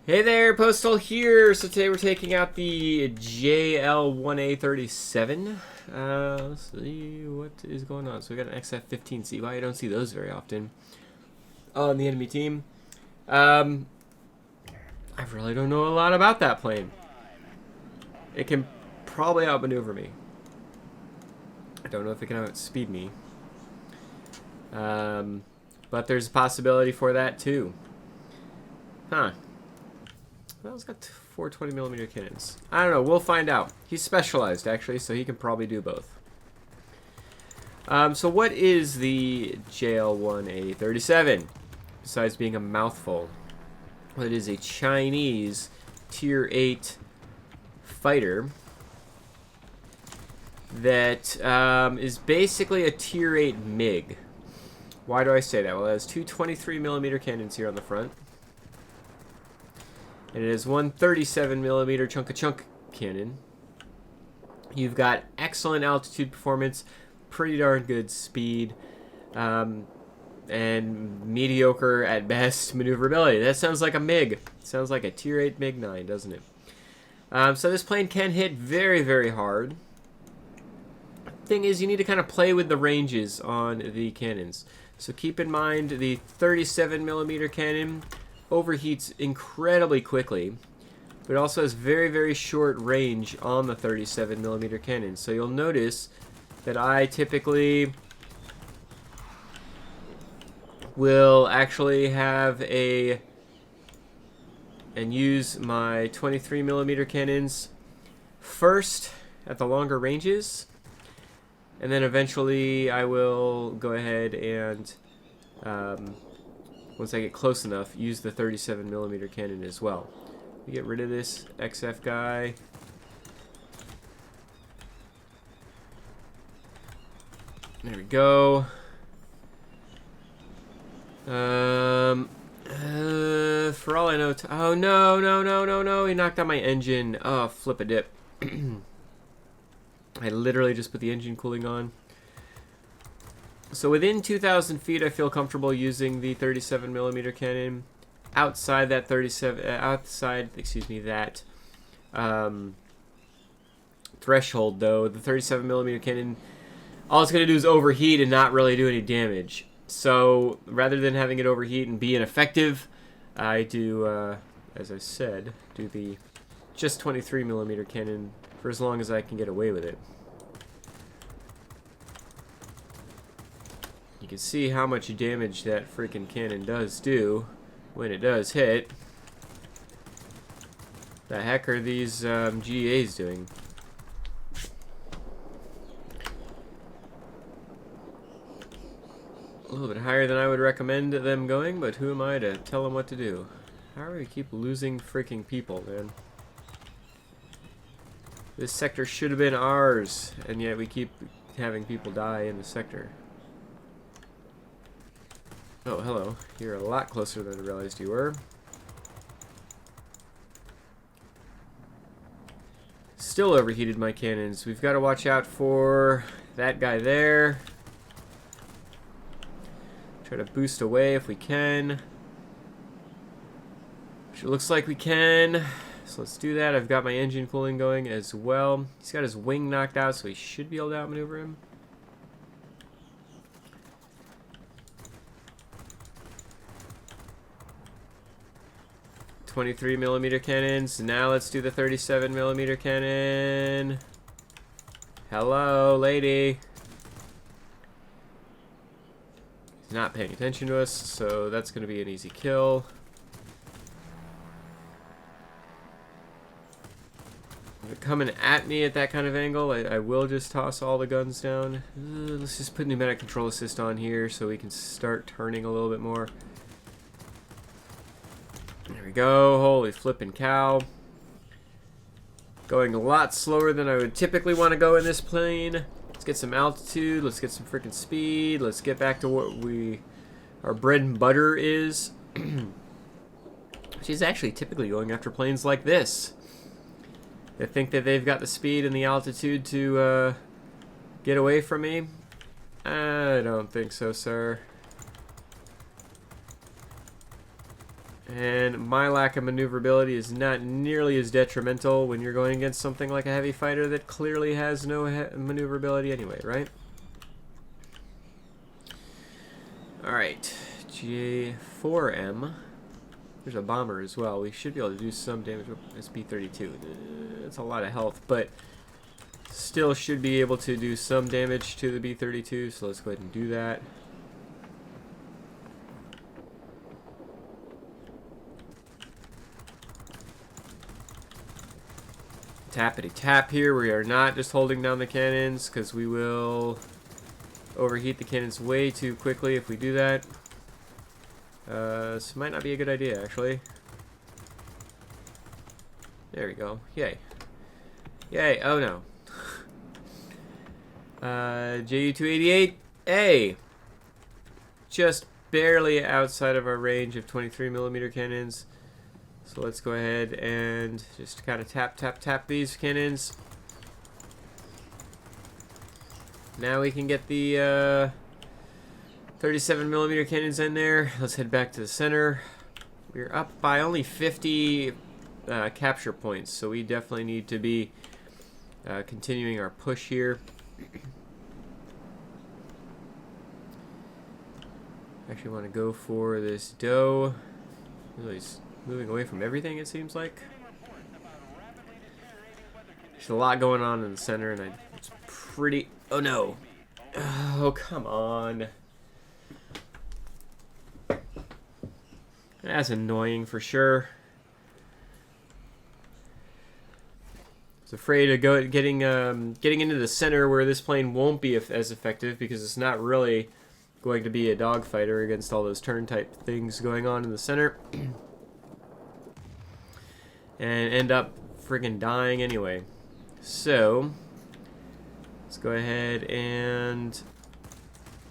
Hey there, Postal here. So today we're taking out the JL-1A-37. Let's see what is going on. So we got an XF-15 CY. I don't see those very often on the enemy team. I really don't know a lot about that plane. It can probably outmaneuver me. I don't know if it can outspeed me. But there's a possibility for that too. Huh. Well, it's got 420mm cannons. I don't know. We'll find out. He's specialized, actually, so he can probably do both. So what is the JL-1A-37? Besides being a mouthful. Well, it is a Chinese Tier 8 fighter that is basically a Tier 8 MiG. Why do I say that? Well, it has two 23mm cannons here on the front. And it is one 37mm chunk-a-chunk cannon. You've got excellent altitude performance, pretty darn good speed, and mediocre at best maneuverability. That sounds like a MiG. Sounds like a Tier 8 MiG-9, doesn't it? So this plane can hit very, very hard. Thing is, you need to kind of play with the ranges on the cannons. So keep in mind the 37mm cannon overheats incredibly quickly, but it also has very, very short range on the 37mm cannon. So you'll notice that I typically will actually have and use my 23mm cannons first at the longer ranges, and then eventually I will go ahead and once I get close enough, use the 37mm cannon as well. We get rid of this XF guy. There we go. For all I know, oh no, no, no, no, no! He knocked out my engine. Oh, flip a dip. I literally just put the engine cooling on. So within 2,000 feet, I feel comfortable using the 37mm cannon. Outside that threshold, though, the 37mm cannon, all it's going to do is overheat and not really do any damage. So rather than having it overheat and be ineffective, I do, as I said, do the just 23mm cannon for as long as I can get away with it. You can see how much damage that freaking cannon does do when it does hit. The heck are these GAs doing? A little bit higher than I would recommend them going, but who am I to tell them what to do? How do we keep losing freaking people, man? This sector should have been ours, and yet we keep having people die in the sector. Oh, hello. You're a lot closer than I realized you were. Still overheated my cannons. We've got to watch out for that guy there. Try to boost away if we can. Which it looks like we can. So let's do that. I've got my engine cooling going as well. He's got his wing knocked out, so he should be able to outmaneuver him. 23mm cannons. Now let's do the 37mm cannon. Hello, lady. He's not paying attention to us, so that's going to be an easy kill. If they're coming at me at that kind of angle, I will just toss all the guns down. Let's just put pneumatic control assist on here so we can start turning a little bit more. There we go. Holy flippin' cow. Going a lot slower than I would typically want to go in this plane. Let's get some altitude. Let's get some freaking speed. Let's get back to what our bread and butter is. She's actually typically going after planes like this. They think that they've got the speed and the altitude to get away from me. I don't think so, sir. And my lack of maneuverability is not nearly as detrimental when you're going against something like a heavy fighter that clearly has no maneuverability anyway, right? Alright, J4M. There's a bomber as well. We should be able to do some damage. SP-32. That's a lot of health, but still should be able to do some damage to the B-32, so let's go ahead and do that. Tappity tap here. We are not just holding down the cannons because we will overheat the cannons way too quickly if we do that. This might not be a good idea, actually. There we go. Yay. Yay. Oh, no. JU-288A. Just barely outside of our range of 23mm cannons. So let's go ahead and just kind of tap these cannons. Now we can get the 37mm cannons in there. Let's head back to the center. We're up by only 50 capture points, so we definitely need to be continuing our push here. Actually want to go for this doe. Really, he's moving away from everything, it seems like. There's a lot going on in the center, and it's pretty... Oh, no. Oh, come on. That's annoying for sure. I was afraid of getting into the center where this plane won't be as effective because it's not really going to be a dogfighter against all those turn type things going on in the center. And end up friggin' dying anyway. So let's go ahead and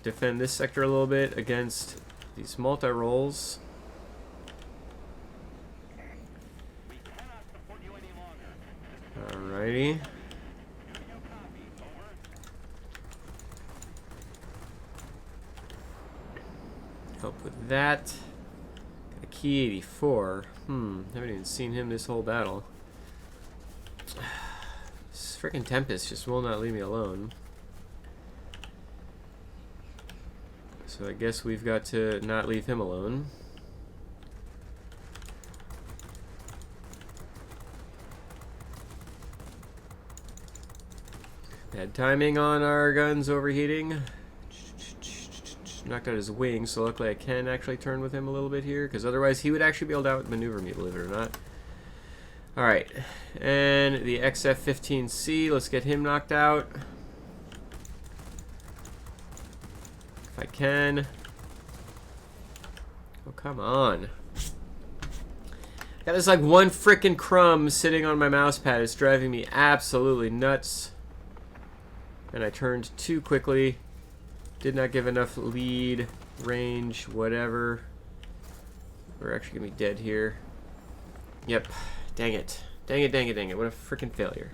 defend this sector a little bit against these multi-rolls. Alrighty. Help with that. Got a key 84. Haven't even seen him this whole battle. This freaking Tempest just will not leave me alone. So I guess we've got to not leave him alone. Bad timing on our guns overheating. Knocked out his wings, so luckily I can actually turn with him a little bit here, because otherwise he would actually be able to outmaneuver me, believe it or not. Alright, and the XF-15C, let's get him knocked out. If I can. Oh, come on. Got this like one frickin' crumb sitting on my mouse pad. It's driving me absolutely nuts. And I turned too quickly. Did not give enough lead, range, whatever. We're actually gonna be dead here. Yep. Dang it. Dang it, dang it, dang it. What a freaking failure.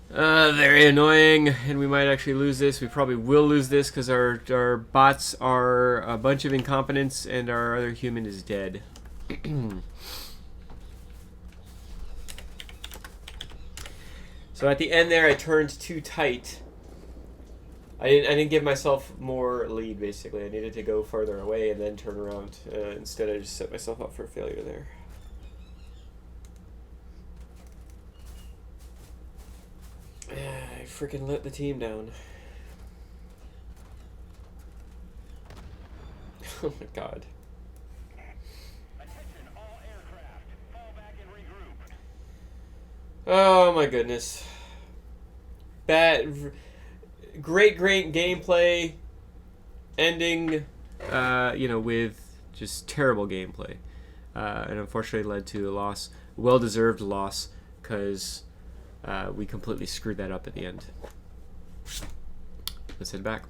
Very annoying, and we might actually lose this. We probably will lose this because our bots are a bunch of incompetents and our other human is dead. So at the end there, I turned too tight. I didn't give myself more lead, basically. I needed to go farther away and then turn around. Instead, I just set myself up for failure there. I freaking let the team down. Oh my god. Attention all aircraft. Fall back and regroup. Oh my goodness. Great gameplay ending, you know, with just terrible gameplay. And unfortunately led to a loss, well-deserved loss, because we completely screwed that up at the end. Let's head back.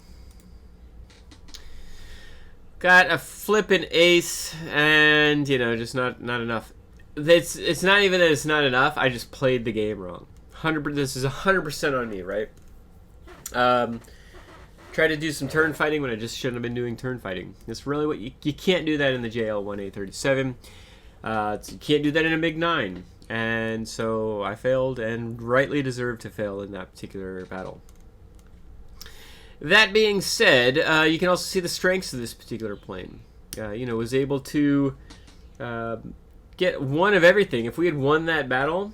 Got a flippin' ace, and, you know, just not enough. It's not even that it's not enough, I just played the game wrong. This is 100% on me, right? Try to do some turn fighting when I just shouldn't have been doing turn fighting. That's really what you can't do that in the JL-1A-37. You can't do that in a MiG-9. And so I failed and rightly deserved to fail in that particular battle. That being said, you can also see the strengths of this particular plane. Was able to get one of everything. If we had won that battle,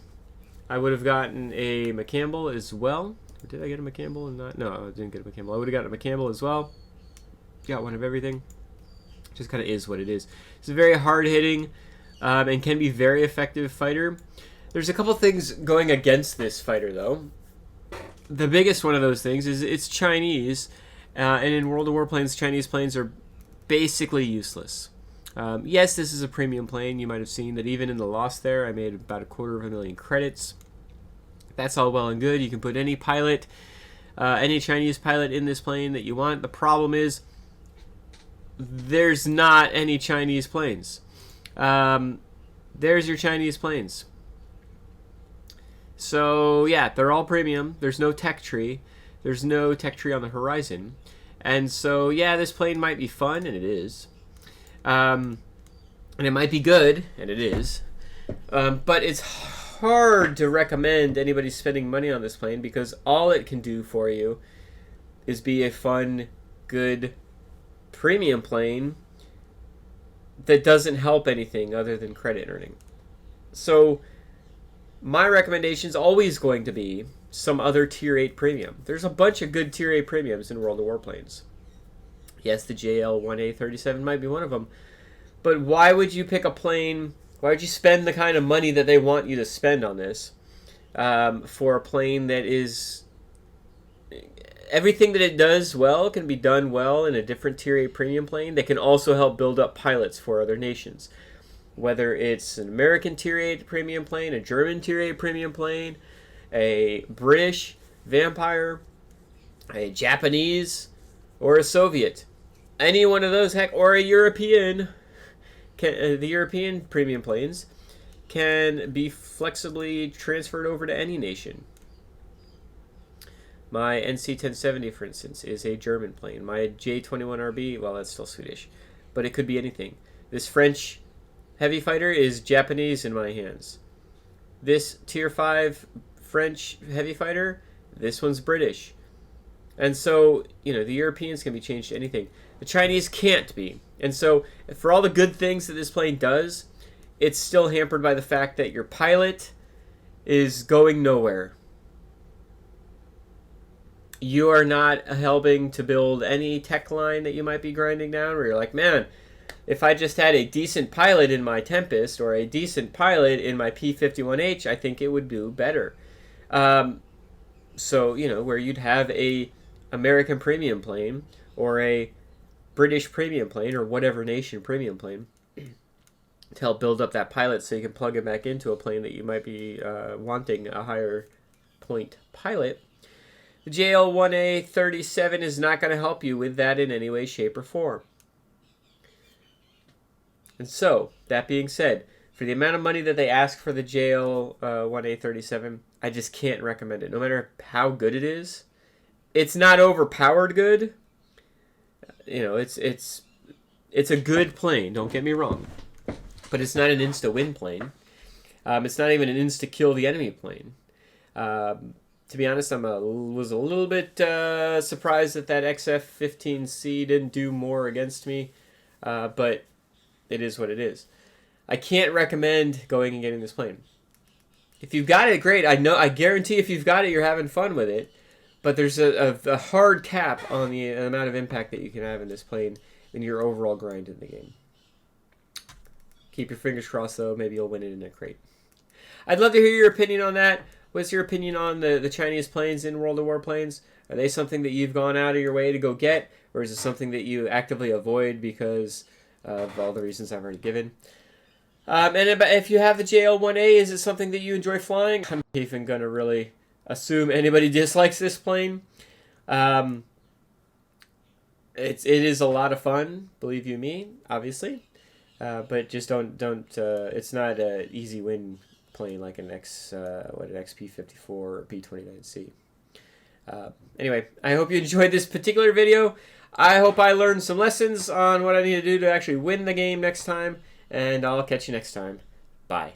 I would have gotten a McCampbell as well. Did I get a McCampbell or not? No, I didn't get a McCampbell. I would have gotten a McCampbell as well. Got one of everything. Just kind of is what it is. It's a very hard-hitting and can be very effective fighter. There's a couple things going against this fighter, though. The biggest one of those things is it's Chinese, and in World of Warplanes, Chinese planes are basically useless. Yes, this is a premium plane. You might have seen that even in the loss there, I made about 250,000 credits. That's all well and good. You can put any pilot, any Chinese pilot in this plane that you want. The problem is there's not any Chinese planes. There's your Chinese planes. So, yeah, they're all premium. There's no tech tree. There's no tech tree on the horizon. And so, yeah, this plane might be fun, and it is. And it might be good, and it is. But it's hard to recommend anybody spending money on this plane because all it can do for you is be a fun, good, premium plane that doesn't help anything other than credit earning. So my recommendation is always going to be some other Tier 8 premium. There's a bunch of good Tier 8 premiums in World of Warplanes. Yes, the JL-1A-37 might be one of them. But why would you pick a plane? Why would you spend the kind of money that they want you to spend on this for a plane that is... Everything that it does well can be done well in a different Tier 8 premium plane that can also help build up pilots for other nations. Whether it's an American Tier 8 premium plane, a German Tier 8 premium plane, a British Vampire, a Japanese, or a Soviet. Any one of those, heck, or a European, the European premium planes can be flexibly transferred over to any nation. My NC-1070, for instance, is a German plane. My J-21RB, well, that's still Swedish, but it could be anything. This French heavy fighter is Japanese in my hands. This Tier 5 French heavy fighter, this one's British. And so, the Europeans can be changed to anything. The Chinese can't be. And so, for all the good things that this plane does, it's still hampered by the fact that your pilot is going nowhere. You are not helping to build any tech line that you might be grinding down where you're like, man, if I just had a decent pilot in my Tempest or a decent pilot in my P-51H, I think it would do better. So, where you'd have a American premium plane or a British premium plane or whatever nation premium plane to help build up that pilot so you can plug it back into a plane that you might be wanting a higher point pilot. The JL-1A-37 is not going to help you with that in any way, shape, or form. And so, that being said, for the amount of money that they ask for the JL-1A-37, I just can't recommend it. No matter how good it is, it's not overpowered good. It's a good plane, don't get me wrong. But it's not an insta-win plane. It's not even an insta-kill the enemy plane. To be honest, was a little bit surprised that XF-15C didn't do more against me, but it is what it is. I can't recommend going and getting this plane. If you've got it, great. I guarantee if you've got it, you're having fun with it, but there's a hard cap on the amount of impact that you can have in this plane in your overall grind in the game. Keep your fingers crossed, though. Maybe you'll win it in a crate. I'd love to hear your opinion on that. What's your opinion on the Chinese planes in World of Warplanes? Are they something that you've gone out of your way to go get? Or is it something that you actively avoid because of all the reasons I've already given? And if you have the JL-1A, is it something that you enjoy flying? I'm not even going to really assume anybody dislikes this plane. It is a lot of fun, believe you me, obviously. But just don't it's not an easy win plane like an XP-54 or P-29C. Anyway, I hope you enjoyed this particular video. I hope I learned some lessons on what I need to do to actually win the game next time, and I'll catch you next time. Bye.